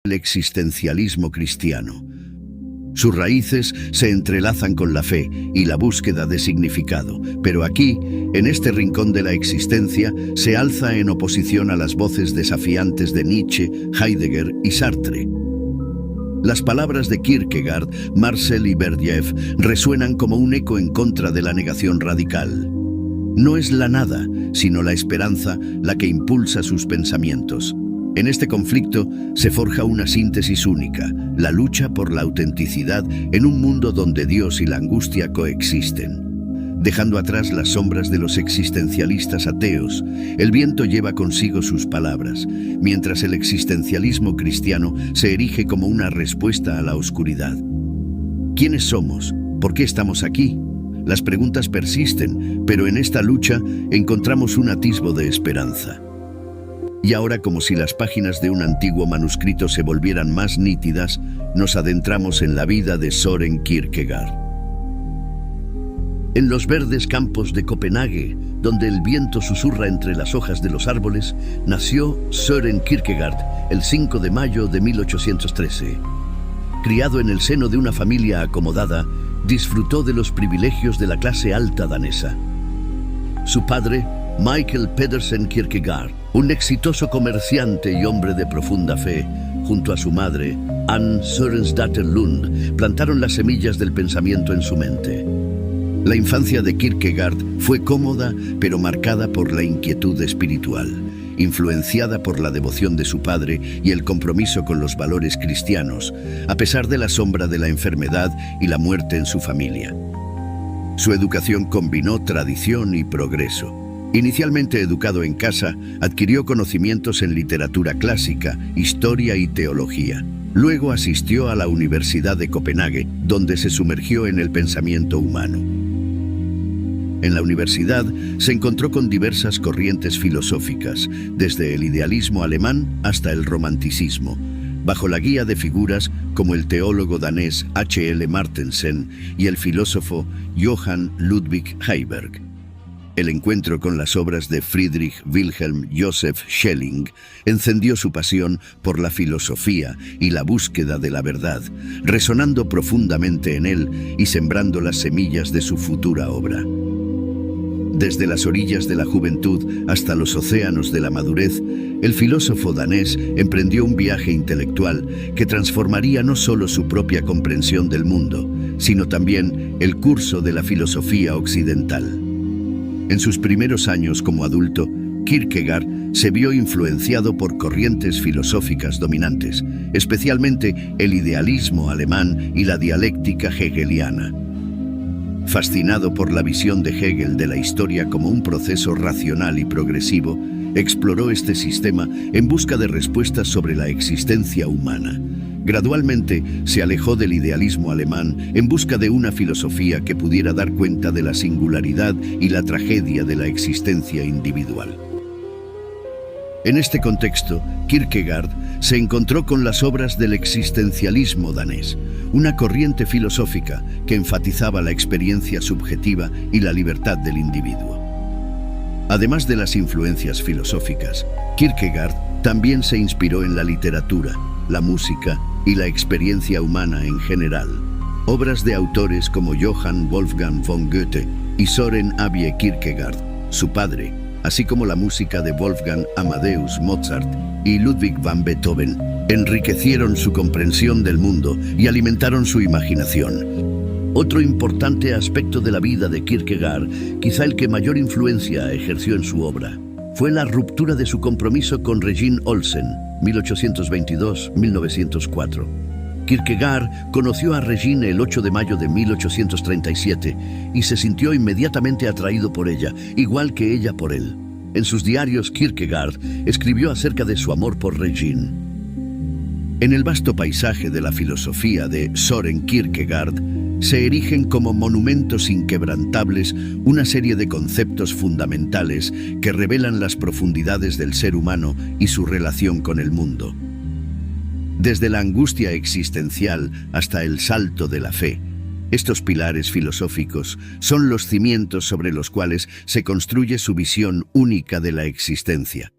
el existencialismo cristiano. Sus raíces se entrelazan con la fe y la búsqueda de significado, pero aquí, en este rincón de la existencia, se alza en oposición a las voces desafiantes de Nietzsche, Heidegger y Sartre. Las palabras de Kierkegaard, Marcel y Berdyaev resuenan como un eco en contra de la negación radical. No es la nada, sino la esperanza la que impulsa sus pensamientos. En este conflicto se forja una síntesis única, la lucha por la autenticidad en un mundo donde Dios y la angustia coexisten. Dejando atrás las sombras de los existencialistas ateos, el viento lleva consigo sus palabras, mientras el existencialismo cristiano se erige como una respuesta a la oscuridad. ¿Quiénes somos? ¿Por qué estamos aquí? Las preguntas persisten, pero en esta lucha encontramos un atisbo de esperanza. Y ahora, como si las páginas de un antiguo manuscrito se volvieran más nítidas, nos adentramos en la vida de Søren Kierkegaard. En los verdes campos de Copenhague, donde el viento susurra entre las hojas de los árboles, nació Søren Kierkegaard el 5 de mayo de 1813. Criado en el seno de una familia acomodada, disfrutó de los privilegios de la clase alta danesa. Su padre, Michael Pedersen Kierkegaard, un exitoso comerciante y hombre de profunda fe, junto a su madre, Anne Sørensdatter Lund, plantaron las semillas del pensamiento en su mente. La infancia de Kierkegaard fue cómoda, pero marcada por la inquietud espiritual, influenciada por la devoción de su padre y el compromiso con los valores cristianos, a pesar de la sombra de la enfermedad y la muerte en su familia. Su educación combinó tradición y progreso. Inicialmente educado en casa, adquirió conocimientos en literatura clásica, historia y teología. Luego asistió a la Universidad de Copenhague, donde se sumergió en el pensamiento humano. En la universidad se encontró con diversas corrientes filosóficas, desde el idealismo alemán hasta el romanticismo, bajo la guía de figuras como el teólogo danés H.L. Martensen y el filósofo Johann Ludwig Heiberg. El encuentro con las obras de Friedrich Wilhelm Joseph Schelling encendió su pasión por la filosofía y la búsqueda de la verdad, resonando profundamente en él y sembrando las semillas de su futura obra. Desde las orillas de la juventud hasta los océanos de la madurez, el filósofo danés emprendió un viaje intelectual que transformaría no solo su propia comprensión del mundo, sino también el curso de la filosofía occidental. En sus primeros años como adulto, Kierkegaard se vio influenciado por corrientes filosóficas dominantes, especialmente el idealismo alemán y la dialéctica hegeliana. Fascinado por la visión de Hegel de la historia como un proceso racional y progresivo, exploró este sistema en busca de respuestas sobre la existencia humana. Gradualmente se alejó del idealismo alemán en busca de una filosofía que pudiera dar cuenta de la singularidad y la tragedia de la existencia individual. En este contexto, Kierkegaard se encontró con las obras del existencialismo danés, una corriente filosófica que enfatizaba la experiencia subjetiva y la libertad del individuo. Además de las influencias filosóficas, Kierkegaard también se inspiró en la literatura, la música y la experiencia humana en general. Obras de autores como Johann Wolfgang von Goethe y Søren Abie Kierkegaard, su padre, así como la música de Wolfgang Amadeus Mozart y Ludwig van Beethoven, enriquecieron su comprensión del mundo y alimentaron su imaginación. Otro importante aspecto de la vida de Kierkegaard, quizá el que mayor influencia ejerció en su obra, fue la ruptura de su compromiso con Regine Olsen, 1822-1904. Kierkegaard conoció a Regine el 8 de mayo de 1837 y se sintió inmediatamente atraído por ella, igual que ella por él. En sus diarios, Kierkegaard escribió acerca de su amor por Regine. En el vasto paisaje de la filosofía de Søren Kierkegaard, se erigen como monumentos inquebrantables una serie de conceptos fundamentales que revelan las profundidades del ser humano y su relación con el mundo. Desde la angustia existencial hasta el salto de la fe, estos pilares filosóficos son los cimientos sobre los cuales se construye su visión única de la existencia.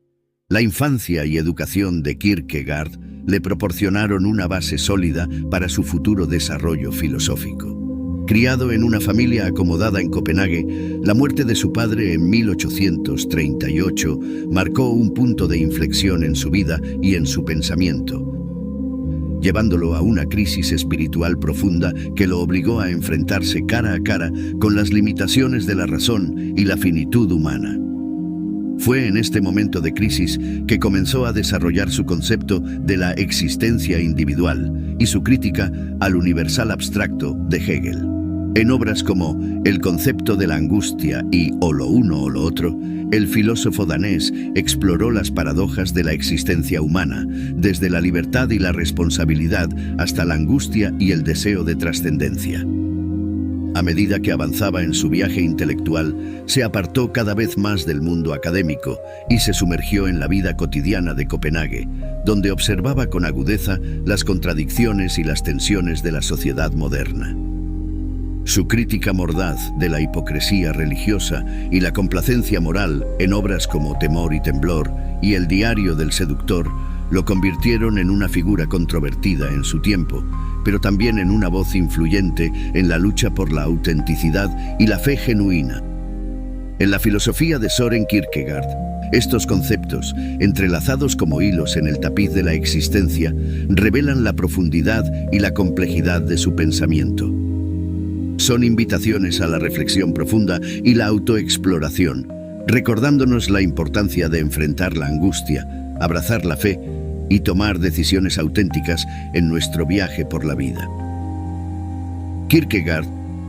La infancia y educación de Kierkegaard le proporcionaron una base sólida para su futuro desarrollo filosófico. Criado en una familia acomodada en Copenhague, la muerte de su padre en 1838 marcó un punto de inflexión en su vida y en su pensamiento, llevándolo a una crisis espiritual profunda que lo obligó a enfrentarse cara a cara con las limitaciones de la razón y la finitud humana. Fue en este momento de crisis que comenzó a desarrollar su concepto de la existencia individual y su crítica al universal abstracto de Hegel. En obras como El concepto de la angustia y O lo uno o lo otro, el filósofo danés exploró las paradojas de la existencia humana, desde la libertad y la responsabilidad hasta la angustia y el deseo de trascendencia. A medida que avanzaba en su viaje intelectual, se apartó cada vez más del mundo académico y se sumergió en la vida cotidiana de Copenhague, donde observaba con agudeza las contradicciones y las tensiones de la sociedad moderna. Su crítica mordaz de la hipocresía religiosa y la complacencia moral en obras como Temor y Temblor y El diario del seductor lo convirtieron en una figura controvertida en su tiempo, pero también en una voz influyente en la lucha por la autenticidad y la fe genuina. En la filosofía de Søren Kierkegaard, estos conceptos, entrelazados como hilos en el tapiz de la existencia, revelan la profundidad y la complejidad de su pensamiento. Son invitaciones a la reflexión profunda y la autoexploración, recordándonos la importancia de enfrentar la angustia, abrazar la fe y tomar decisiones auténticas en nuestro viaje por la vida. Kierkegaard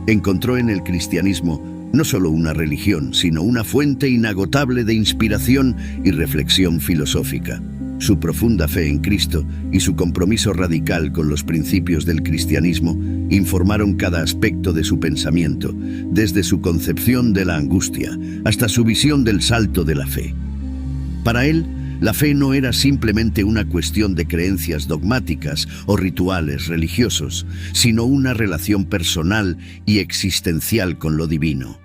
encontró en el cristianismo no solo una religión, sino una fuente inagotable de inspiración y reflexión filosófica. Su profunda fe en Cristo y su compromiso radical con los principios del cristianismo informaron cada aspecto de su pensamiento, desde su concepción de la angustia hasta su visión del salto de la fe. Para él, la fe no era simplemente una cuestión de creencias dogmáticas o rituales religiosos, sino una relación personal y existencial con lo divino.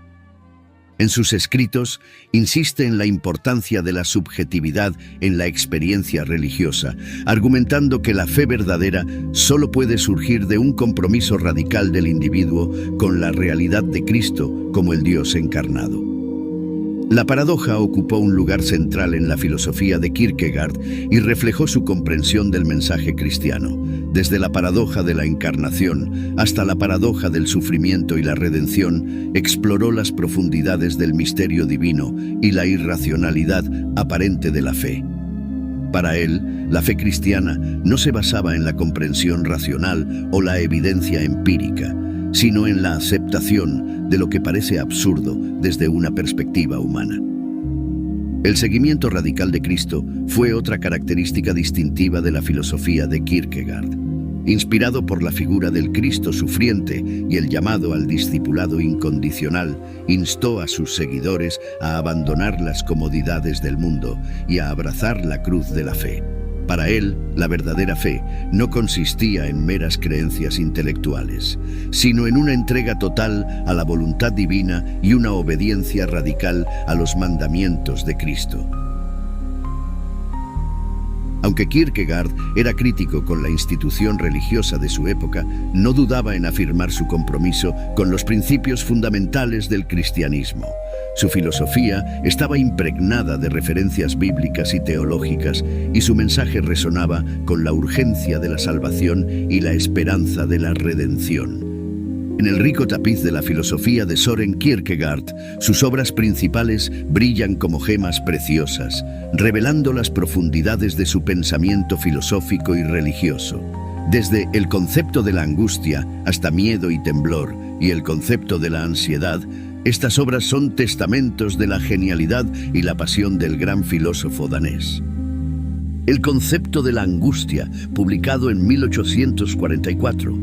En sus escritos, insiste en la importancia de la subjetividad en la experiencia religiosa, argumentando que la fe verdadera solo puede surgir de un compromiso radical del individuo con la realidad de Cristo como el Dios encarnado. La paradoja ocupó un lugar central en la filosofía de Kierkegaard y reflejó su comprensión del mensaje cristiano, desde la paradoja de la encarnación hasta la paradoja del sufrimiento y la redención. Exploró las profundidades del misterio divino y la irracionalidad aparente de la fe. Para él, la fe cristiana no se basaba en la comprensión racional o la evidencia empírica, sino en la aceptación de lo que parece absurdo desde una perspectiva humana. El seguimiento radical de Cristo fue otra característica distintiva de la filosofía de Kierkegaard. Inspirado por la figura del Cristo sufriente y el llamado al discipulado incondicional, instó a sus seguidores a abandonar las comodidades del mundo y a abrazar la cruz de la fe. Para él, la verdadera fe no consistía en meras creencias intelectuales, sino en una entrega total a la voluntad divina y una obediencia radical a los mandamientos de Cristo. Aunque Kierkegaard era crítico con la institución religiosa de su época, no dudaba en afirmar su compromiso con los principios fundamentales del cristianismo. Su filosofía estaba impregnada de referencias bíblicas y teológicas, y su mensaje resonaba con la urgencia de la salvación y la esperanza de la redención. En el rico tapiz de la filosofía de Søren Kierkegaard, sus obras principales brillan como gemas preciosas, revelando las profundidades de su pensamiento filosófico y religioso. Desde el concepto de la angustia hasta Miedo y Temblor y el concepto de la ansiedad, estas obras son testamentos de la genialidad y la pasión del gran filósofo danés. El concepto de la angustia, publicado en 1844,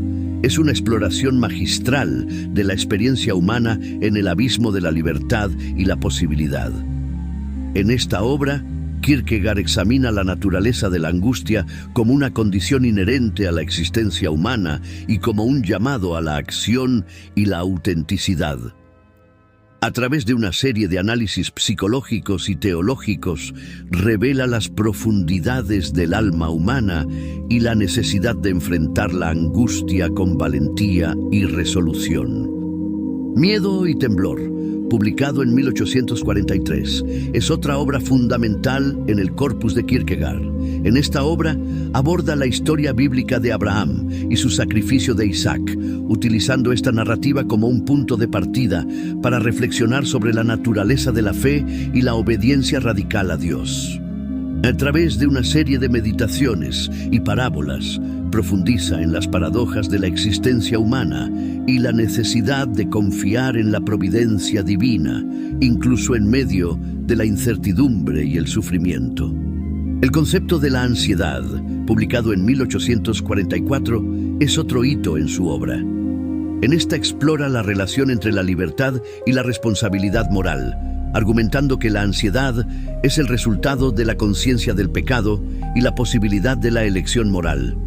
es una exploración magistral de la experiencia humana en el abismo de la libertad y la posibilidad. En esta obra, Kierkegaard examina la naturaleza de la angustia como una condición inherente a la existencia humana y como un llamado a la acción y la autenticidad. A través de una serie de análisis psicológicos y teológicos, revela las profundidades del alma humana y la necesidad de enfrentar la angustia con valentía y resolución. Miedo y temblor, publicado en 1843, es otra obra fundamental en el corpus de Kierkegaard. En esta obra aborda la historia bíblica de Abraham y su sacrificio de Isaac, utilizando esta narrativa como un punto de partida para reflexionar sobre la naturaleza de la fe y la obediencia radical a Dios. A través de una serie de meditaciones y parábolas, profundiza en las paradojas de la existencia humana y la necesidad de confiar en la providencia divina, incluso en medio de la incertidumbre y el sufrimiento. El concepto de la ansiedad, publicado en 1844, es otro hito en su obra. En esta explora la relación entre la libertad y la responsabilidad moral, argumentando que la ansiedad es el resultado de la conciencia del pecado y la posibilidad de la elección moral.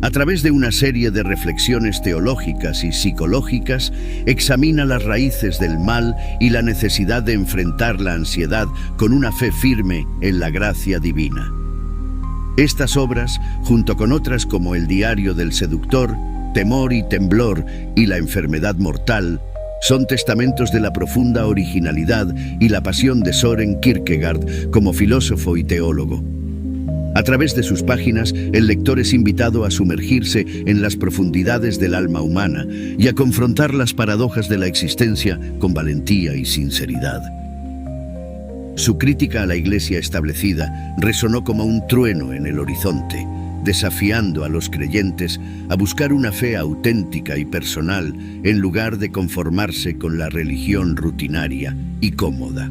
A través de una serie de reflexiones teológicas y psicológicas, examina las raíces del mal y la necesidad de enfrentar la ansiedad con una fe firme en la gracia divina. Estas obras, junto con otras como El diario del seductor, Temor y temblor y La enfermedad mortal, son testamentos de la profunda originalidad y la pasión de Søren Kierkegaard como filósofo y teólogo. A través de sus páginas, el lector es invitado a sumergirse en las profundidades del alma humana y a confrontar las paradojas de la existencia con valentía y sinceridad. Su crítica a la Iglesia establecida resonó como un trueno en el horizonte, desafiando a los creyentes a buscar una fe auténtica y personal en lugar de conformarse con la religión rutinaria y cómoda.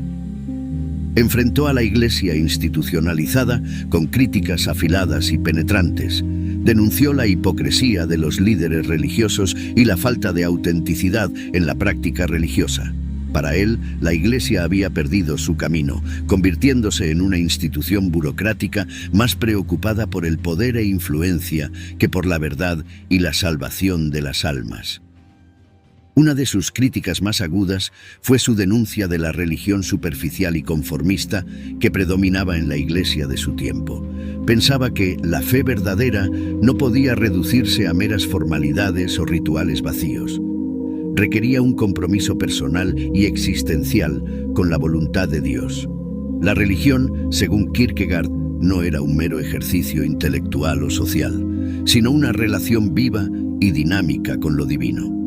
Enfrentó a la Iglesia institucionalizada con críticas afiladas y penetrantes. Denunció la hipocresía de los líderes religiosos y la falta de autenticidad en la práctica religiosa. Para él, la Iglesia había perdido su camino, convirtiéndose en una institución burocrática más preocupada por el poder e influencia que por la verdad y la salvación de las almas. Una de sus críticas más agudas fue su denuncia de la religión superficial y conformista que predominaba en la Iglesia de su tiempo. Pensaba que la fe verdadera no podía reducirse a meras formalidades o rituales vacíos. Requería un compromiso personal y existencial con la voluntad de Dios. La religión, según Kierkegaard, no era un mero ejercicio intelectual o social, sino una relación viva y dinámica con lo divino.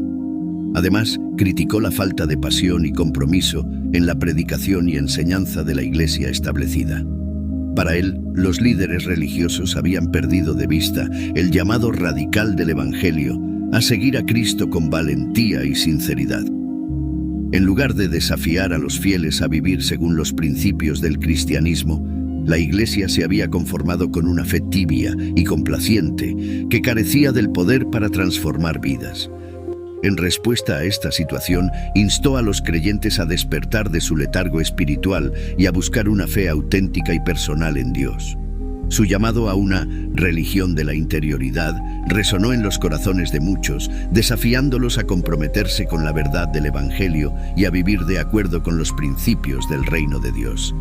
Además, criticó la falta de pasión y compromiso en la predicación y enseñanza de la Iglesia establecida. Para él, los líderes religiosos habían perdido de vista el llamado radical del Evangelio a seguir a Cristo con valentía y sinceridad. En lugar de desafiar a los fieles a vivir según los principios del cristianismo, la Iglesia se había conformado con una fe tibia y complaciente que carecía del poder para transformar vidas. En respuesta a esta situación, instó a los creyentes a despertar de su letargo espiritual y a buscar una fe auténtica y personal en Dios. Su llamado a una religión de la interioridad resonó en los corazones de muchos, desafiándolos a comprometerse con la verdad del Evangelio y a vivir de acuerdo con los principios del reino de Dios.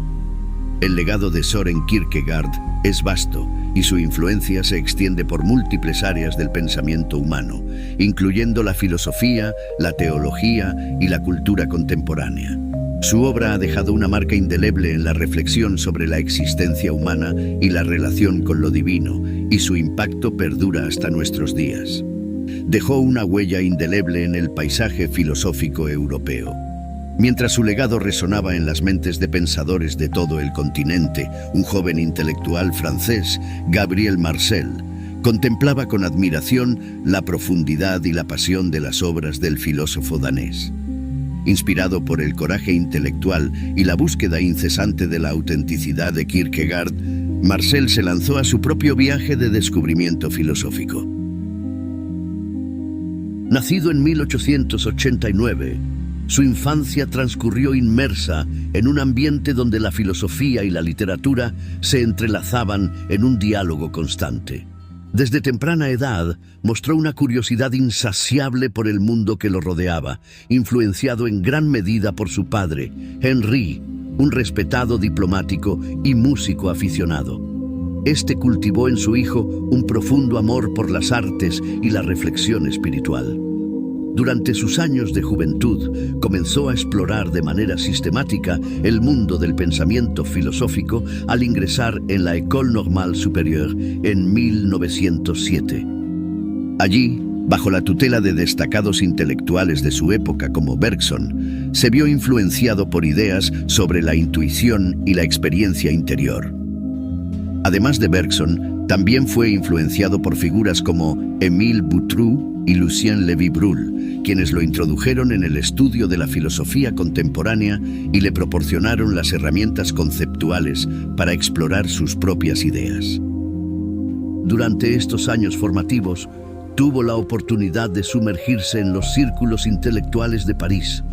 El legado de Søren Kierkegaard es vasto y su influencia se extiende por múltiples áreas del pensamiento humano, incluyendo la filosofía, la teología y la cultura contemporánea. Su obra ha dejado una marca indeleble en la reflexión sobre la existencia humana y la relación con lo divino, y su impacto perdura hasta nuestros días. Dejó una huella indeleble en el paisaje filosófico europeo. Mientras su legado resonaba en las mentes de pensadores de todo el continente, un joven intelectual francés, Gabriel Marcel, contemplaba con admiración la profundidad y la pasión de las obras del filósofo danés. Inspirado por el coraje intelectual y la búsqueda incesante de la autenticidad de Kierkegaard, Marcel se lanzó a su propio viaje de descubrimiento filosófico. Nacido en 1889, su infancia transcurrió inmersa en un ambiente donde la filosofía y la literatura se entrelazaban en un diálogo constante. Desde temprana edad mostró una curiosidad insaciable por el mundo que lo rodeaba, influenciado en gran medida por su padre, Henri, un respetado diplomático y músico aficionado. Este cultivó en su hijo un profundo amor por las artes y la reflexión espiritual. Durante sus años de juventud, comenzó a explorar de manera sistemática el mundo del pensamiento filosófico al ingresar en la École Normale Supérieure en 1907. Allí, bajo la tutela de destacados intelectuales de su época como Bergson, se vio influenciado por ideas sobre la intuición y la experiencia interior. Además de Bergson, también fue influenciado por figuras como Émile Boutroux y Lucien Lévy-Bruhl, quienes lo introdujeron en el estudio de la filosofía contemporánea y le proporcionaron las herramientas conceptuales para explorar sus propias ideas. Durante estos años formativos, tuvo la oportunidad de sumergirse en los círculos intelectuales de París,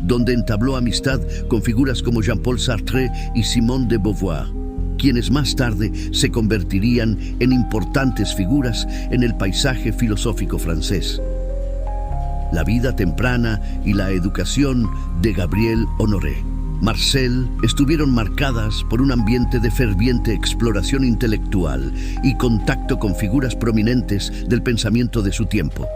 donde entabló amistad con figuras como Jean-Paul Sartre y Simone de Beauvoir, quienes más tarde se convertirían en importantes figuras en el paisaje filosófico francés. La vida temprana y la educación de Gabriel Honoré Marcel estuvieron marcadas por un ambiente de ferviente exploración intelectual y contacto con figuras prominentes del pensamiento de su tiempo.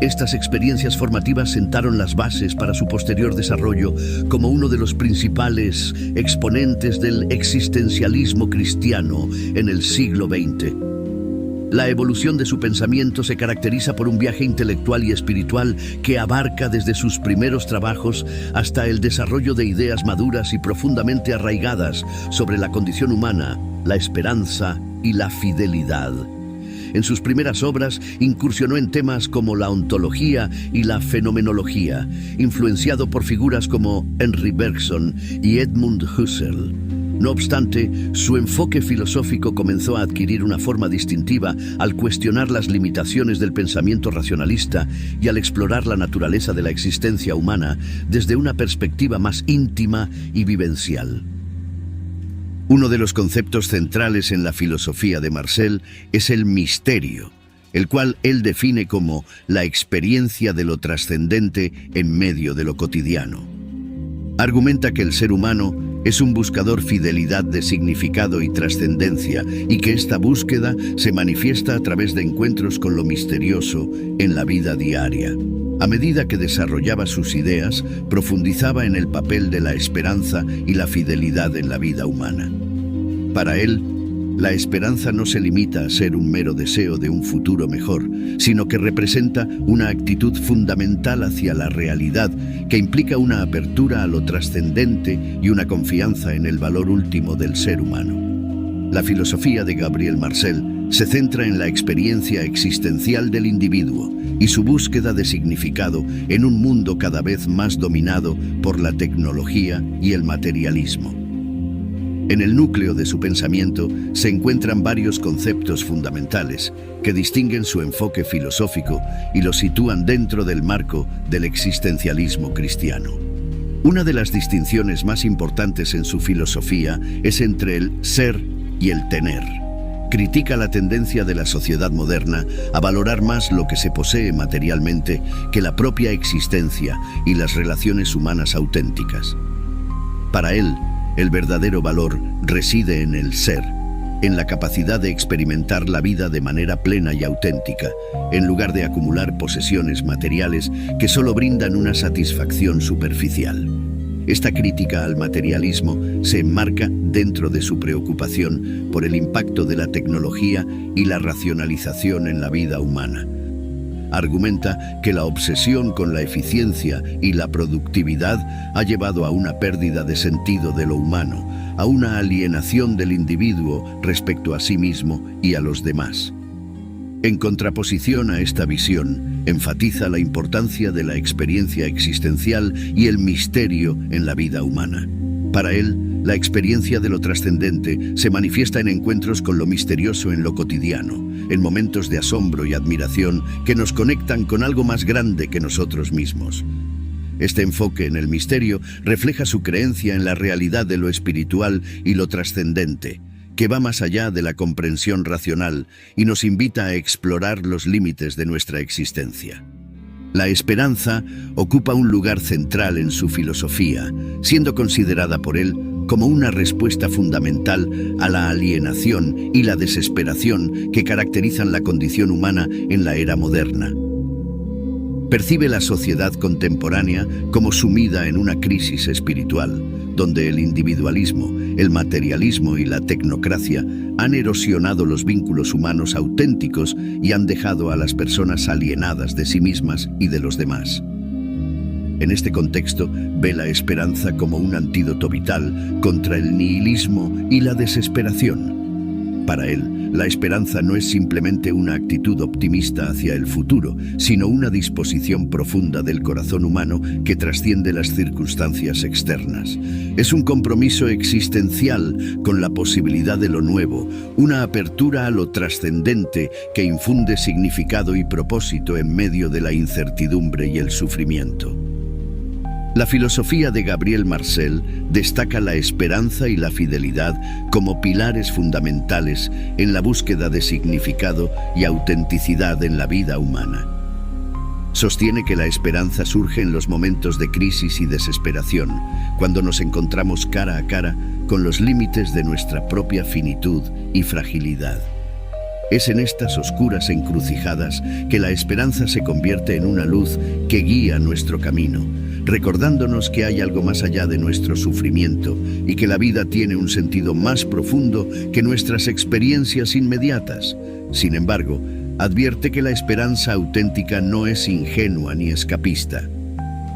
Estas experiencias formativas sentaron las bases para su posterior desarrollo como uno de los principales exponentes del existencialismo cristiano en el siglo XX. La evolución de su pensamiento se caracteriza por un viaje intelectual y espiritual que abarca desde sus primeros trabajos hasta el desarrollo de ideas maduras y profundamente arraigadas sobre la condición humana, la esperanza y la fidelidad. En sus primeras obras incursionó en temas como la ontología y la fenomenología, influenciado por figuras como Henri Bergson y Edmund Husserl. No obstante, su enfoque filosófico comenzó a adquirir una forma distintiva al cuestionar las limitaciones del pensamiento racionalista y al explorar la naturaleza de la existencia humana desde una perspectiva más íntima y vivencial. Uno de los conceptos centrales en la filosofía de Marcel es el misterio, el cual él define como la experiencia de lo trascendente en medio de lo cotidiano. Argumenta que el ser humano es un buscador fidelidad de significado y trascendencia y que esta búsqueda se manifiesta a través de encuentros con lo misterioso en la vida diaria. A medida que desarrollaba sus ideas, profundizaba en el papel de la esperanza y la fidelidad en la vida humana. Para él, la esperanza no se limita a ser un mero deseo de un futuro mejor, sino que representa una actitud fundamental hacia la realidad que implica una apertura a lo trascendente y una confianza en el valor último del ser humano. La filosofía de Gabriel Marcel se centra en la experiencia existencial del individuo y su búsqueda de significado en un mundo cada vez más dominado por la tecnología y el materialismo. En el núcleo de su pensamiento se encuentran varios conceptos fundamentales que distinguen su enfoque filosófico y lo sitúan dentro del marco del existencialismo cristiano. Una de las distinciones más importantes en su filosofía es entre el ser y el tener. Critica la tendencia de la sociedad moderna a valorar más lo que se posee materialmente que la propia existencia y las relaciones humanas auténticas. Para él, el verdadero valor reside en el ser, en la capacidad de experimentar la vida de manera plena y auténtica, en lugar de acumular posesiones materiales que solo brindan una satisfacción superficial. Esta crítica al materialismo se enmarca dentro de su preocupación por el impacto de la tecnología y la racionalización en la vida humana. Argumenta que la obsesión con la eficiencia y la productividad ha llevado a una pérdida de sentido de lo humano, a una alienación del individuo respecto a sí mismo y a los demás. En contraposición a esta visión, enfatiza la importancia de la experiencia existencial y el misterio en la vida humana. Para él, la experiencia de lo trascendente se manifiesta en encuentros con lo misterioso en lo cotidiano, en momentos de asombro y admiración que nos conectan con algo más grande que nosotros mismos. Este enfoque en el misterio refleja su creencia en la realidad de lo espiritual y lo trascendente, que va más allá de la comprensión racional y nos invita a explorar los límites de nuestra existencia. La esperanza ocupa un lugar central en su filosofía, siendo considerada por él como una respuesta fundamental a la alienación y la desesperación que caracterizan la condición humana en la era moderna. Percibe la sociedad contemporánea como sumida en una crisis espiritual, donde el individualismo, el materialismo y la tecnocracia han erosionado los vínculos humanos auténticos y han dejado a las personas alienadas de sí mismas y de los demás. En este contexto, ve la esperanza como un antídoto vital contra el nihilismo y la desesperación. Para él, la esperanza no es simplemente una actitud optimista hacia el futuro, sino una disposición profunda del corazón humano que trasciende las circunstancias externas. Es un compromiso existencial con la posibilidad de lo nuevo, una apertura a lo trascendente que infunde significado y propósito en medio de la incertidumbre y el sufrimiento. La filosofía de Gabriel Marcel destaca la esperanza y la fidelidad como pilares fundamentales en la búsqueda de significado y autenticidad en la vida humana. Sostiene que la esperanza surge en los momentos de crisis y desesperación, cuando nos encontramos cara a cara con los límites de nuestra propia finitud y fragilidad. Es en estas oscuras encrucijadas que la esperanza se convierte en una luz que guía nuestro camino, recordándonos que hay algo más allá de nuestro sufrimiento y que la vida tiene un sentido más profundo que nuestras experiencias inmediatas. Sin embargo, advierte que la esperanza auténtica no es ingenua ni escapista.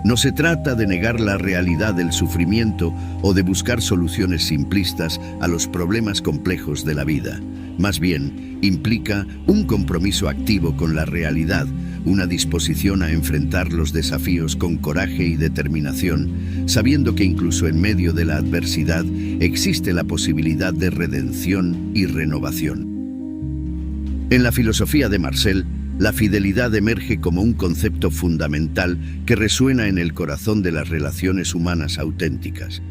No se trata de negar la realidad del sufrimiento o de buscar soluciones simplistas a los problemas complejos de la vida. Más bien, implica un compromiso activo con la realidad, una disposición a enfrentar los desafíos con coraje y determinación, sabiendo que incluso en medio de la adversidad existe la posibilidad de redención y renovación. En la filosofía de Marcel, la fidelidad emerge como un concepto fundamental que resuena en el corazón de las relaciones humanas auténticas.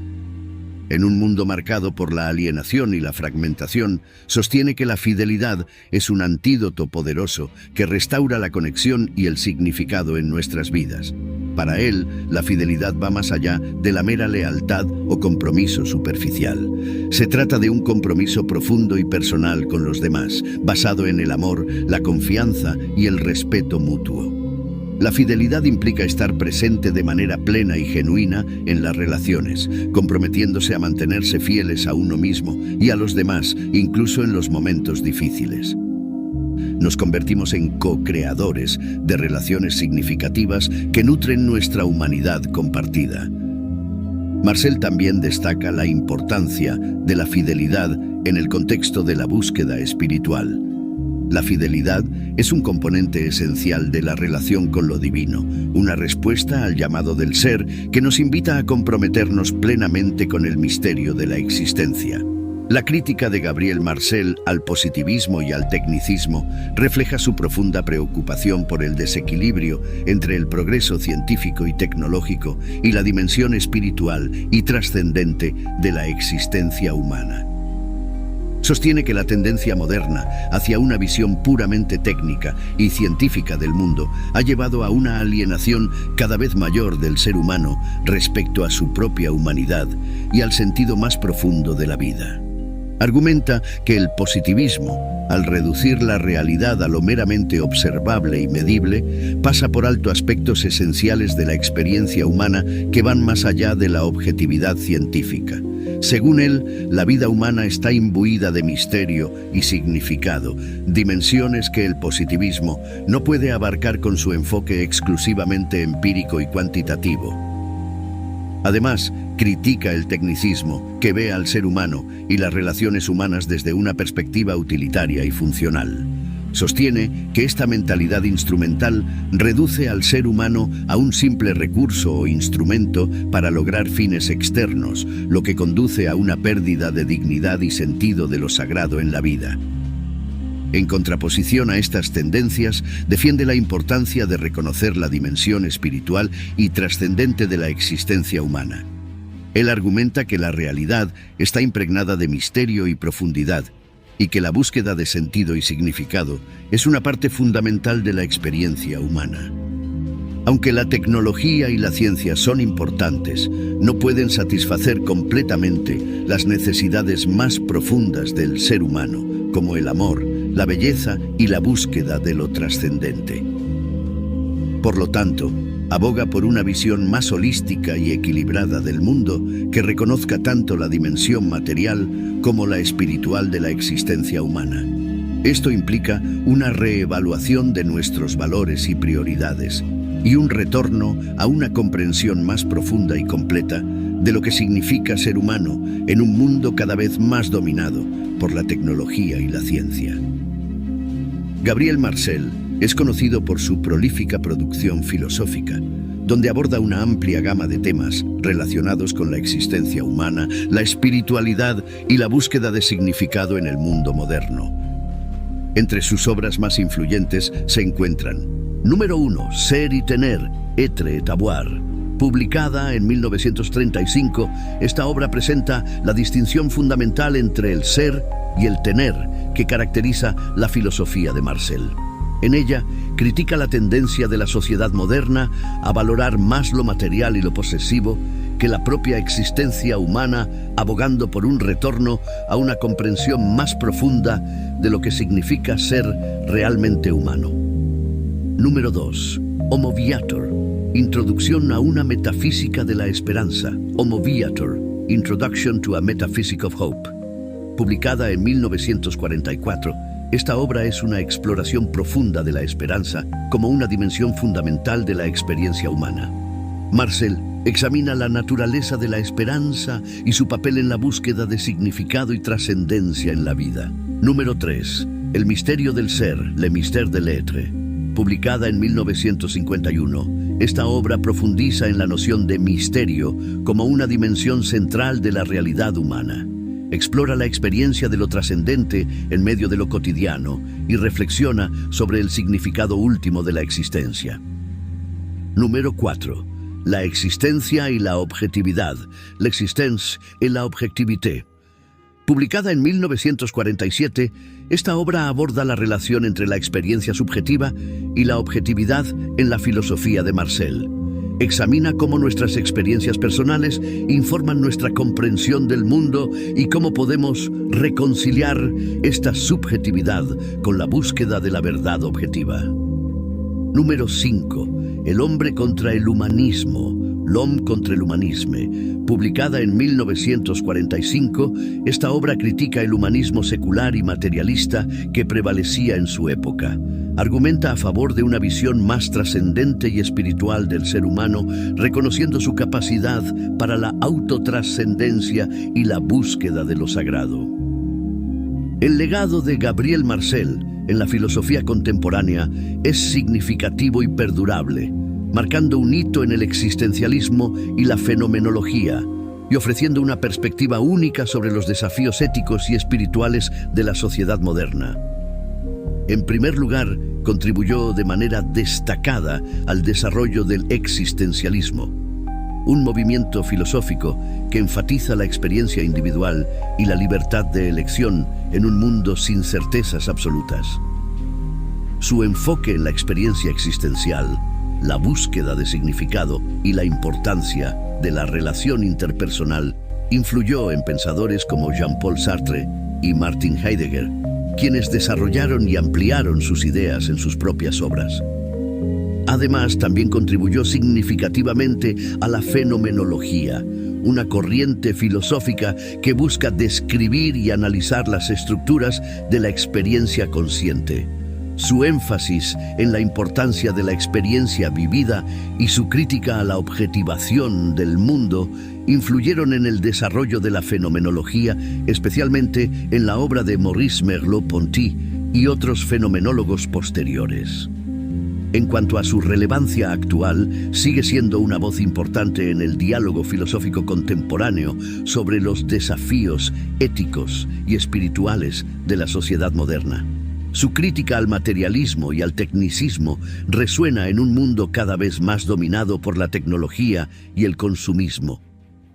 En un mundo marcado por la alienación y la fragmentación, sostiene que la fidelidad es un antídoto poderoso que restaura la conexión y el significado en nuestras vidas. Para él, la fidelidad va más allá de la mera lealtad o compromiso superficial. Se trata de un compromiso profundo y personal con los demás, basado en el amor, la confianza y el respeto mutuo. La fidelidad implica estar presente de manera plena y genuina en las relaciones, comprometiéndose a mantenerse fieles a uno mismo y a los demás, incluso en los momentos difíciles. Nos convertimos en co-creadores de relaciones significativas que nutren nuestra humanidad compartida. Marcel también destaca la importancia de la fidelidad en el contexto de la búsqueda espiritual. La fidelidad es un componente esencial de la relación con lo divino, una respuesta al llamado del ser que nos invita a comprometernos plenamente con el misterio de la existencia. La crítica de Gabriel Marcel al positivismo y al tecnicismo refleja su profunda preocupación por el desequilibrio entre el progreso científico y tecnológico y la dimensión espiritual y trascendente de la existencia humana. Sostiene que la tendencia moderna hacia una visión puramente técnica y científica del mundo ha llevado a una alienación cada vez mayor del ser humano respecto a su propia humanidad y al sentido más profundo de la vida. Argumenta que el positivismo, al reducir la realidad a lo meramente observable y medible, pasa por alto aspectos esenciales de la experiencia humana que van más allá de la objetividad científica. Según él, la vida humana está imbuida de misterio y significado, dimensiones que el positivismo no puede abarcar con su enfoque exclusivamente empírico y cuantitativo. Además, critica el tecnicismo, que ve al ser humano y las relaciones humanas desde una perspectiva utilitaria y funcional. Sostiene que esta mentalidad instrumental reduce al ser humano a un simple recurso o instrumento para lograr fines externos, lo que conduce a una pérdida de dignidad y sentido de lo sagrado en la vida. En contraposición a estas tendencias, defiende la importancia de reconocer la dimensión espiritual y trascendente de la existencia humana. Él argumenta que la realidad está impregnada de misterio y profundidad, y que la búsqueda de sentido y significado es una parte fundamental de la experiencia humana. Aunque la tecnología y la ciencia son importantes, no pueden satisfacer completamente las necesidades más profundas del ser humano, como el amor, la belleza y la búsqueda de lo trascendente. Por lo tanto, aboga por una visión más holística y equilibrada del mundo que reconozca tanto la dimensión material como la espiritual de la existencia humana. Esto implica una reevaluación de nuestros valores y prioridades y un retorno a una comprensión más profunda y completa de lo que significa ser humano en un mundo cada vez más dominado por la tecnología y la ciencia. Gabriel Marcel es conocido por su prolífica producción filosófica, donde aborda una amplia gama de temas relacionados con la existencia humana, la espiritualidad y la búsqueda de significado en el mundo moderno. Entre sus obras más influyentes se encuentran: Número 1. Ser y tener, Être et avoir. Publicada en 1935, esta obra presenta la distinción fundamental entre el ser y el tener que caracteriza la filosofía de Marcel. En ella, critica la tendencia de la sociedad moderna a valorar más lo material y lo posesivo que la propia existencia humana, abogando por un retorno a una comprensión más profunda de lo que significa ser realmente humano. Número 2. Homo Viator. Introducción a una metafísica de la esperanza. Homo Viator. Introduction to a Metaphysic of Hope. Publicada en 1944, esta obra es una exploración profunda de la esperanza como una dimensión fundamental de la experiencia humana. Marcel examina la naturaleza de la esperanza y su papel en la búsqueda de significado y trascendencia en la vida. Número 3. El misterio del ser, Le mystère de l'être. Publicada en 1951, esta obra profundiza en la noción de misterio como una dimensión central de la realidad humana. Explora la experiencia de lo trascendente en medio de lo cotidiano y reflexiona sobre el significado último de la existencia. Número 4. La existencia y la objetividad, L'existence et la objectivité. Publicada en 1947, esta obra aborda la relación entre la experiencia subjetiva y la objetividad en la filosofía de Marcel. Examina cómo nuestras experiencias personales informan nuestra comprensión del mundo y cómo podemos reconciliar esta subjetividad con la búsqueda de la verdad objetiva. Número 5. El hombre contra el humanismo, L'homme contre l'humanisme. Publicada en 1945, esta obra critica el humanismo secular y materialista que prevalecía en su época. Argumenta a favor de una visión más trascendente y espiritual del ser humano, reconociendo su capacidad para la autotrascendencia y la búsqueda de lo sagrado. El legado de Gabriel Marcel en la filosofía contemporánea es significativo y perdurable, marcando un hito en el existencialismo y la fenomenología, y ofreciendo una perspectiva única sobre los desafíos éticos y espirituales de la sociedad moderna. En primer lugar, contribuyó de manera destacada al desarrollo del existencialismo, un movimiento filosófico que enfatiza la experiencia individual y la libertad de elección en un mundo sin certezas absolutas. Su enfoque en la experiencia existencial, la búsqueda de significado y la importancia de la relación interpersonal influyó en pensadores como Jean-Paul Sartre y Martin Heidegger, quienes desarrollaron y ampliaron sus ideas en sus propias obras. Además, también contribuyó significativamente a la fenomenología, una corriente filosófica que busca describir y analizar las estructuras de la experiencia consciente. Su énfasis en la importancia de la experiencia vivida y su crítica a la objetivación del mundo influyeron en el desarrollo de la fenomenología, especialmente en la obra de Maurice Merleau-Ponty y otros fenomenólogos posteriores. En cuanto a su relevancia actual, sigue siendo una voz importante en el diálogo filosófico contemporáneo sobre los desafíos éticos y espirituales de la sociedad moderna. Su crítica al materialismo y al tecnicismo resuena en un mundo cada vez más dominado por la tecnología y el consumismo.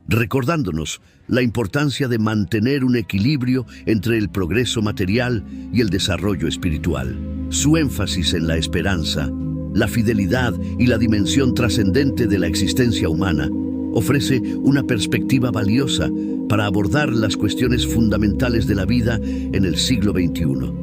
recordándonos la importancia de mantener un equilibrio entre el progreso material y el desarrollo espiritual. Su énfasis en la esperanza, la fidelidad y la dimensión trascendente de la existencia humana ofrece una perspectiva valiosa para abordar las cuestiones fundamentales de la vida en el siglo XXI.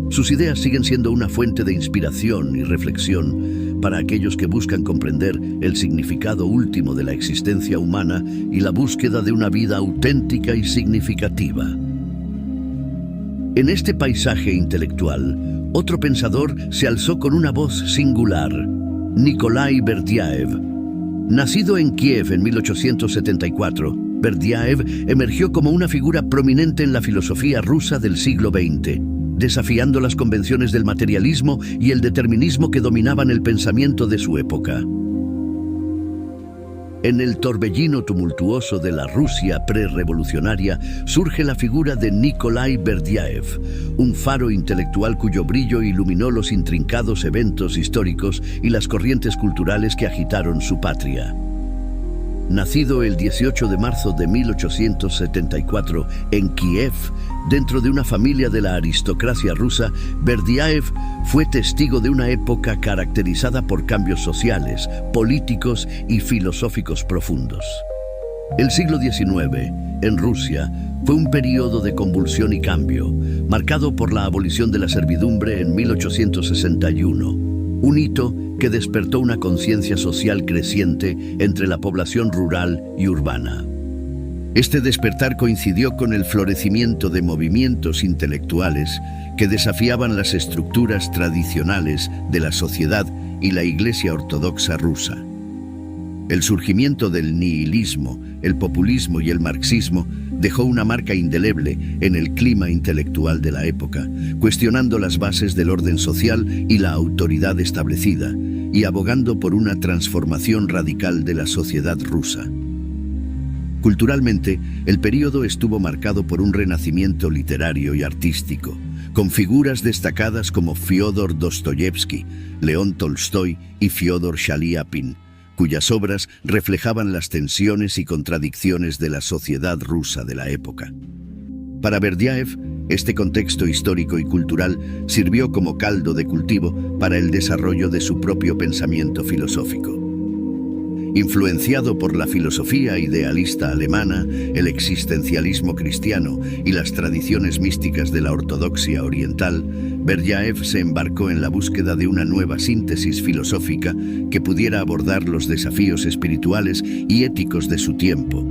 Sus ideas siguen siendo una fuente de inspiración y reflexión para aquellos que buscan comprender el significado último de la existencia humana y la búsqueda de una vida auténtica y significativa. En este paisaje intelectual, otro pensador se alzó con una voz singular: Nikolai Berdyaev. Nacido en Kiev en 1874, Berdyaev emergió como una figura prominente en la filosofía rusa del siglo XX, desafiando las convenciones del materialismo y el determinismo que dominaban el pensamiento de su época. En el torbellino tumultuoso de la Rusia prerrevolucionaria surge la figura de Nikolai Berdyaev, un faro intelectual cuyo brillo iluminó los intrincados eventos históricos y las corrientes culturales que agitaron su patria. Nacido el 18 de marzo de 1874 en Kiev, dentro de una familia de la aristocracia rusa, Berdyaev fue testigo de una época caracterizada por cambios sociales, políticos y filosóficos profundos. El siglo XIX, en Rusia, fue un periodo de convulsión y cambio, marcado por la abolición de la servidumbre en 1861, un hito que despertó una conciencia social creciente entre la población rural y urbana. Este despertar coincidió con el florecimiento de movimientos intelectuales que desafiaban las estructuras tradicionales de la sociedad y la Iglesia Ortodoxa rusa. El surgimiento del nihilismo, el populismo y el marxismo dejó una marca indeleble en el clima intelectual de la época, cuestionando las bases del orden social y la autoridad establecida, y abogando por una transformación radical de la sociedad rusa. Culturalmente, el período estuvo marcado por un renacimiento literario y artístico, con figuras destacadas como Fyodor Dostoyevsky, León Tolstoy y Fyodor Shaliapin, cuyas obras reflejaban las tensiones y contradicciones de la sociedad rusa de la época. Para Berdyaev, este contexto histórico y cultural sirvió como caldo de cultivo para el desarrollo de su propio pensamiento filosófico. Influenciado por la filosofía idealista alemana, el existencialismo cristiano y las tradiciones místicas de la ortodoxia oriental, Berdyaev se embarcó en la búsqueda de una nueva síntesis filosófica que pudiera abordar los desafíos espirituales y éticos de su tiempo.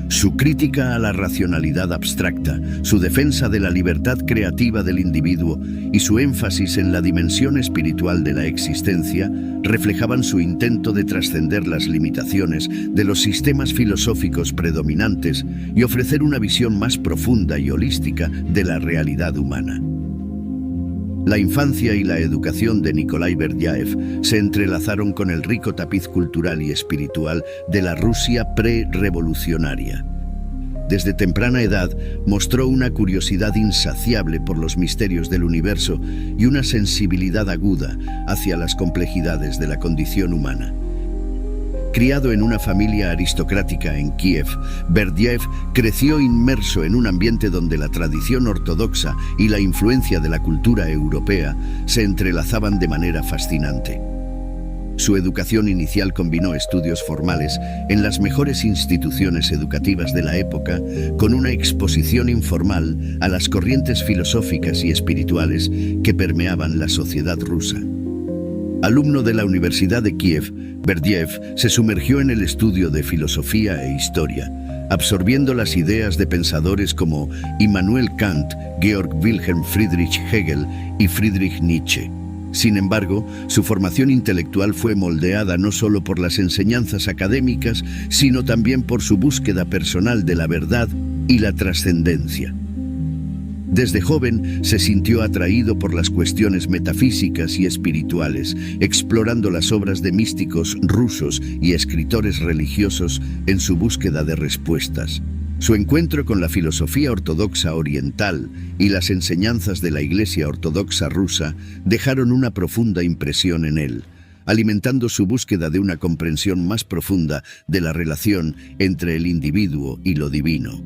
Su crítica a la racionalidad abstracta, su defensa de la libertad creativa del individuo y su énfasis en la dimensión espiritual de la existencia reflejaban su intento de trascender las limitaciones de los sistemas filosóficos predominantes y ofrecer una visión más profunda y holística de la realidad humana. La infancia y la educación de Nikolai Berdyaev se entrelazaron con el rico tapiz cultural y espiritual de la Rusia pre-revolucionaria. Desde temprana edad mostró una curiosidad insaciable por los misterios del universo y una sensibilidad aguda hacia las complejidades de la condición humana. Criado en una familia aristocrática en Kiev, Berdyaev creció inmerso en un ambiente donde la tradición ortodoxa y la influencia de la cultura europea se entrelazaban de manera fascinante. Su educación inicial combinó estudios formales en las mejores instituciones educativas de la época con una exposición informal a las corrientes filosóficas y espirituales que permeaban la sociedad rusa. Alumno de la Universidad de Kiev, Berdyaev se sumergió en el estudio de filosofía e historia, absorbiendo las ideas de pensadores como Immanuel Kant, Georg Wilhelm Friedrich Hegel y Friedrich Nietzsche. Sin embargo, su formación intelectual fue moldeada no solo por las enseñanzas académicas, sino también por su búsqueda personal de la verdad y la trascendencia. Desde joven se sintió atraído por las cuestiones metafísicas y espirituales, explorando las obras de místicos rusos y escritores religiosos en su búsqueda de respuestas. Su encuentro con la filosofía ortodoxa oriental y las enseñanzas de la Iglesia Ortodoxa rusa dejaron una profunda impresión en él, alimentando su búsqueda de una comprensión más profunda de la relación entre el individuo y lo divino.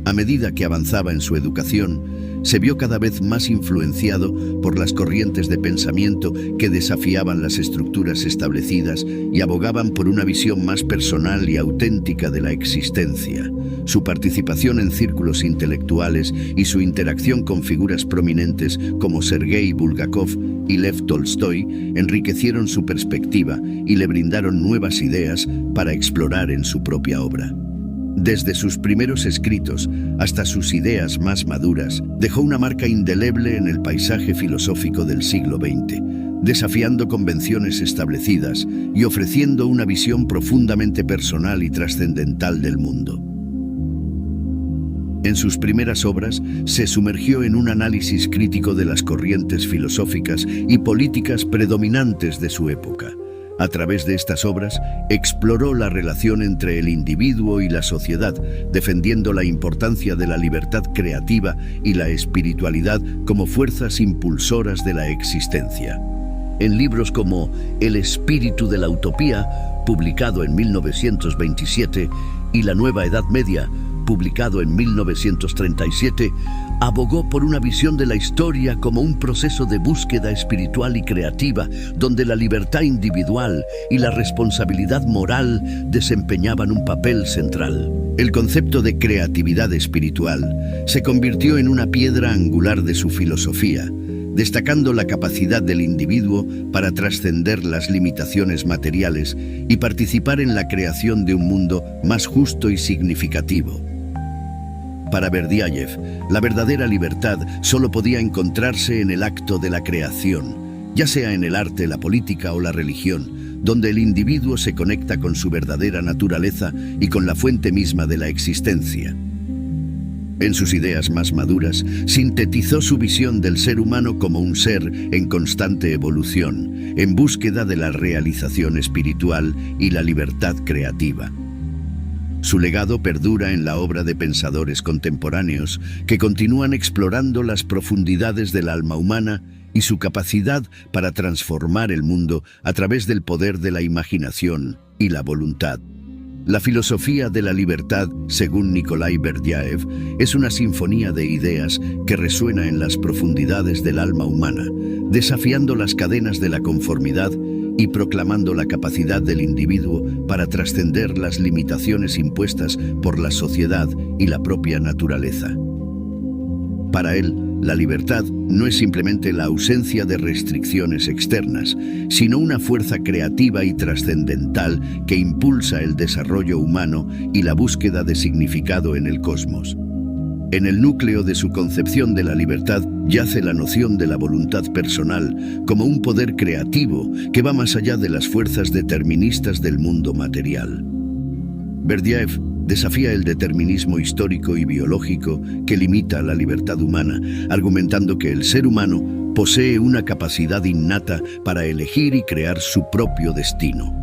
A medida que avanzaba en su educación, se vio cada vez más influenciado por las corrientes de pensamiento que desafiaban las estructuras establecidas y abogaban por una visión más personal y auténtica de la existencia. Su participación en círculos intelectuales y su interacción con figuras prominentes como Sergei Bulgakov y Lev Tolstoy enriquecieron su perspectiva y le brindaron nuevas ideas para explorar en su propia obra. Desde sus primeros escritos hasta sus ideas más maduras, dejó una marca indeleble en el paisaje filosófico del siglo XX, desafiando convenciones establecidas y ofreciendo una visión profundamente personal y trascendental del mundo. En sus primeras obras, se sumergió en un análisis crítico de las corrientes filosóficas y políticas predominantes de su época. A través de estas obras, exploró la relación entre el individuo y la sociedad, defendiendo la importancia de la libertad creativa y la espiritualidad como fuerzas impulsoras de la existencia. En libros como El espíritu de la utopía, publicado en 1927, y La nueva Edad Media, publicado en 1937, abogó por una visión de la historia como un proceso de búsqueda espiritual y creativa, donde la libertad individual y la responsabilidad moral desempeñaban un papel central. El concepto de creatividad espiritual se convirtió en una piedra angular de su filosofía, destacando la capacidad del individuo para trascender las limitaciones materiales y participar en la creación de un mundo más justo y significativo. Para Berdyaev, la verdadera libertad solo podía encontrarse en el acto de la creación, ya sea en el arte, la política o la religión, donde el individuo se conecta con su verdadera naturaleza y con la fuente misma de la existencia. En sus ideas más maduras, sintetizó su visión del ser humano como un ser en constante evolución, en búsqueda de la realización espiritual y la libertad creativa. Su legado perdura en la obra de pensadores contemporáneos que continúan explorando las profundidades del alma humana y su capacidad para transformar el mundo a través del poder de la imaginación y la voluntad. La filosofía de la libertad, según Nikolai Berdyaev, es una sinfonía de ideas que resuena en las profundidades del alma humana, desafiando las cadenas de la conformidad y proclamando la capacidad del individuo para trascender las limitaciones impuestas por la sociedad y la propia naturaleza. Para él, la libertad no es simplemente la ausencia de restricciones externas, sino una fuerza creativa y trascendental que impulsa el desarrollo humano y la búsqueda de significado en el cosmos. En el núcleo de su concepción de la libertad yace la noción de la voluntad personal como un poder creativo que va más allá de las fuerzas deterministas del mundo material. Berdyaev desafía el determinismo histórico y biológico que limita la libertad humana, argumentando que el ser humano posee una capacidad innata para elegir y crear su propio destino.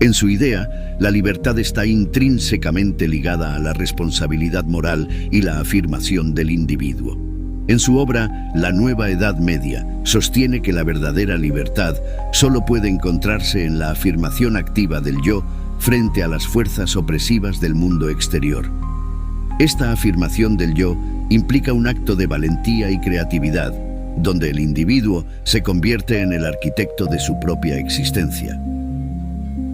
En su idea, la libertad está intrínsecamente ligada a la responsabilidad moral y la afirmación del individuo. En su obra, La nueva Edad Media, sostiene que la verdadera libertad solo puede encontrarse en la afirmación activa del yo frente a las fuerzas opresivas del mundo exterior. Esta afirmación del yo implica un acto de valentía y creatividad, donde el individuo se convierte en el arquitecto de su propia existencia.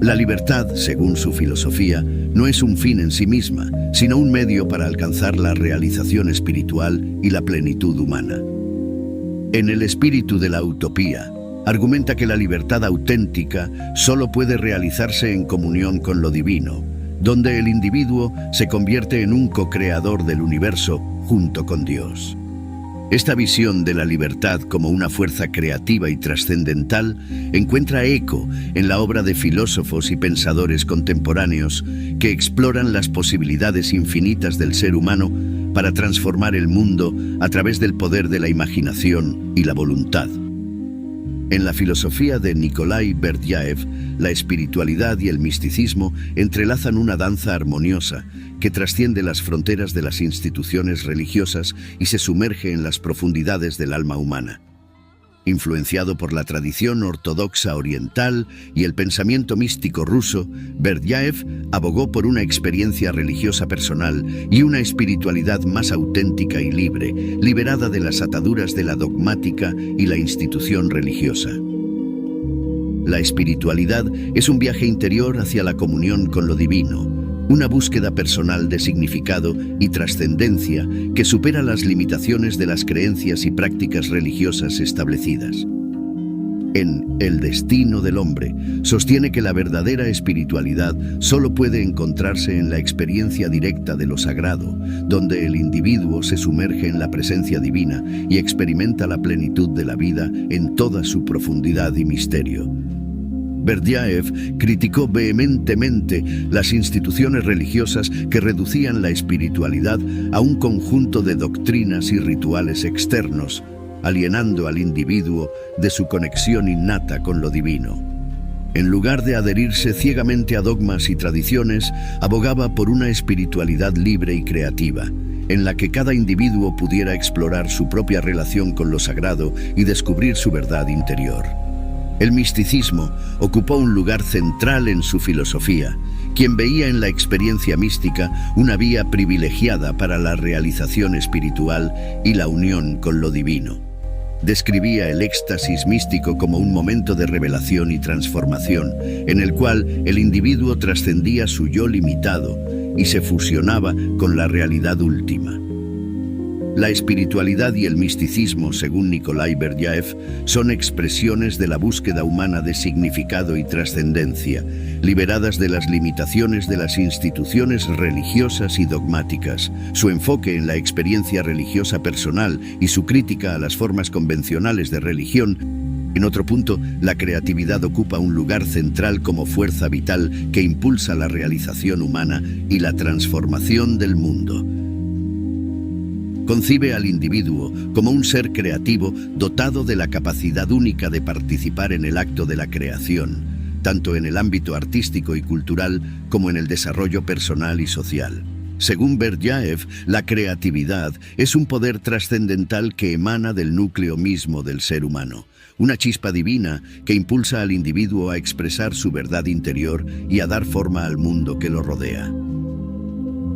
La libertad, según su filosofía, no es un fin en sí misma, sino un medio para alcanzar la realización espiritual y la plenitud humana. En El espíritu de la utopía, argumenta que la libertad auténtica solo puede realizarse en comunión con lo divino, donde el individuo se convierte en un co-creador del universo junto con Dios. Esta visión de la libertad como una fuerza creativa y trascendental encuentra eco en la obra de filósofos y pensadores contemporáneos que exploran las posibilidades infinitas del ser humano para transformar el mundo a través del poder de la imaginación y la voluntad. En la filosofía de Nikolai Berdyaev, la espiritualidad y el misticismo entrelazan una danza armoniosa que trasciende las fronteras de las instituciones religiosas y se sumerge en las profundidades del alma humana. Influenciado por la tradición ortodoxa oriental y el pensamiento místico ruso, Berdyaev abogó por una experiencia religiosa personal y una espiritualidad más auténtica y libre, liberada de las ataduras de la dogmática y la institución religiosa. La espiritualidad es un viaje interior hacia la comunión con lo divino, una búsqueda personal de significado y trascendencia que supera las limitaciones de las creencias y prácticas religiosas establecidas. En El destino del hombre, sostiene que la verdadera espiritualidad solo puede encontrarse en la experiencia directa de lo sagrado, donde el individuo se sumerge en la presencia divina y experimenta la plenitud de la vida en toda su profundidad y misterio. Berdyaev criticó vehementemente las instituciones religiosas que reducían la espiritualidad a un conjunto de doctrinas y rituales externos, alienando al individuo de su conexión innata con lo divino. En lugar de adherirse ciegamente a dogmas y tradiciones, abogaba por una espiritualidad libre y creativa, en la que cada individuo pudiera explorar su propia relación con lo sagrado y descubrir su verdad interior. El misticismo ocupó un lugar central en su filosofía, quien veía en la experiencia mística una vía privilegiada para la realización espiritual y la unión con lo divino. Describía el éxtasis místico como un momento de revelación y transformación, en el cual el individuo trascendía su yo limitado y se fusionaba con la realidad última. La espiritualidad y el misticismo, según Nikolai Berdyaev, son expresiones de la búsqueda humana de significado y trascendencia, liberadas de las limitaciones de las instituciones religiosas y dogmáticas. Su enfoque en la experiencia religiosa personal y su crítica a las formas convencionales de religión. En otro punto, la creatividad ocupa un lugar central como fuerza vital que impulsa la realización humana y la transformación del mundo. Concibe al individuo como un ser creativo dotado de la capacidad única de participar en el acto de la creación, tanto en el ámbito artístico y cultural como en el desarrollo personal y social. Según Berdyaev, la creatividad es un poder trascendental que emana del núcleo mismo del ser humano, una chispa divina que impulsa al individuo a expresar su verdad interior y a dar forma al mundo que lo rodea.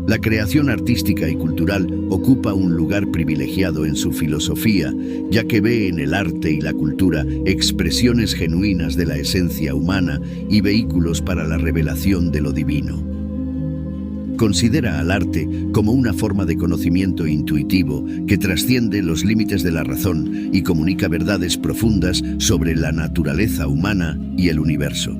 La creación artística y cultural ocupa un lugar privilegiado en su filosofía, ya que ve en el arte y la cultura expresiones genuinas de la esencia humana y vehículos para la revelación de lo divino. Considera al arte como una forma de conocimiento intuitivo que trasciende los límites de la razón y comunica verdades profundas sobre la naturaleza humana y el universo.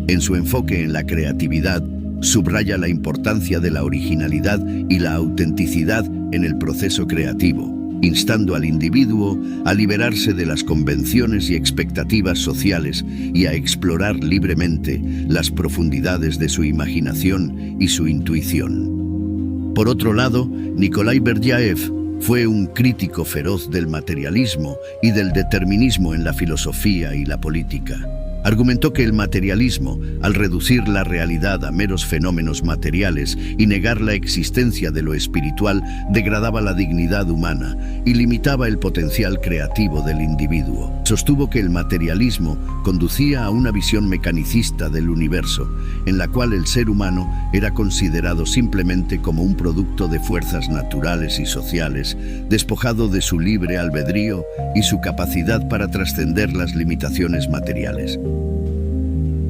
En su enfoque en la creatividad, subraya la importancia de la originalidad y la autenticidad en el proceso creativo, instando al individuo a liberarse de las convenciones y expectativas sociales y a explorar libremente las profundidades de su imaginación y su intuición. Por otro lado, Nikolai Berdyaev fue un crítico feroz del materialismo y del determinismo en la filosofía y la política. Argumentó que el materialismo, al reducir la realidad a meros fenómenos materiales y negar la existencia de lo espiritual, degradaba la dignidad humana y limitaba el potencial creativo del individuo. Sostuvo que el materialismo conducía a una visión mecanicista del universo, en la cual el ser humano era considerado simplemente como un producto de fuerzas naturales y sociales, despojado de su libre albedrío y su capacidad para trascender las limitaciones materiales.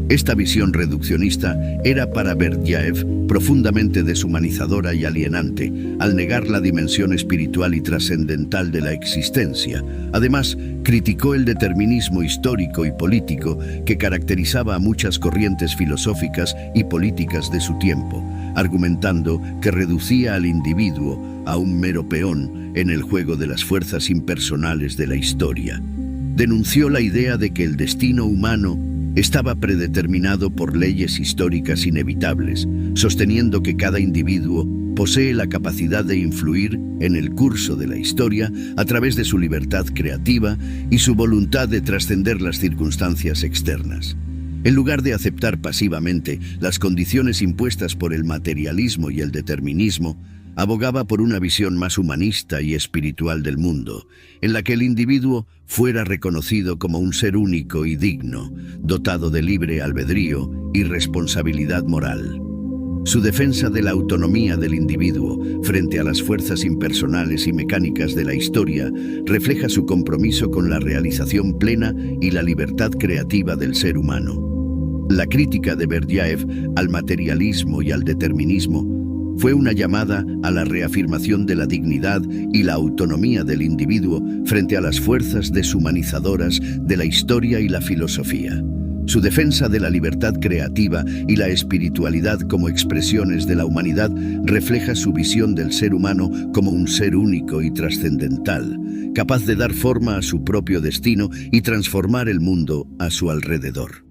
Esta visión reduccionista era para Berdyaev profundamente deshumanizadora y alienante, al negar la dimensión espiritual y trascendental de la existencia. Además, criticó el determinismo histórico y político que caracterizaba a muchas corrientes filosóficas y políticas de su tiempo, argumentando que reducía al individuo a un mero peón en el juego de las fuerzas impersonales de la historia. Denunció la idea de que el destino humano estaba predeterminado por leyes históricas inevitables, sosteniendo que cada individuo posee la capacidad de influir en el curso de la historia a través de su libertad creativa y su voluntad de trascender las circunstancias externas. En lugar de aceptar pasivamente las condiciones impuestas por el materialismo y el determinismo, Abogaba por una visión más humanista y espiritual del mundo, en la que el individuo fuera reconocido como un ser único y digno, dotado de libre albedrío y responsabilidad moral. Su defensa de la autonomía del individuo frente a las fuerzas impersonales y mecánicas de la historia refleja su compromiso con la realización plena y la libertad creativa del ser humano. La crítica de Berdyaev al materialismo y al determinismo fue una llamada a la reafirmación de la dignidad y la autonomía del individuo frente a las fuerzas deshumanizadoras de la historia y la filosofía. Su defensa de la libertad creativa y la espiritualidad como expresiones de la humanidad refleja su visión del ser humano como un ser único y trascendental, capaz de dar forma a su propio destino y transformar el mundo a su alrededor.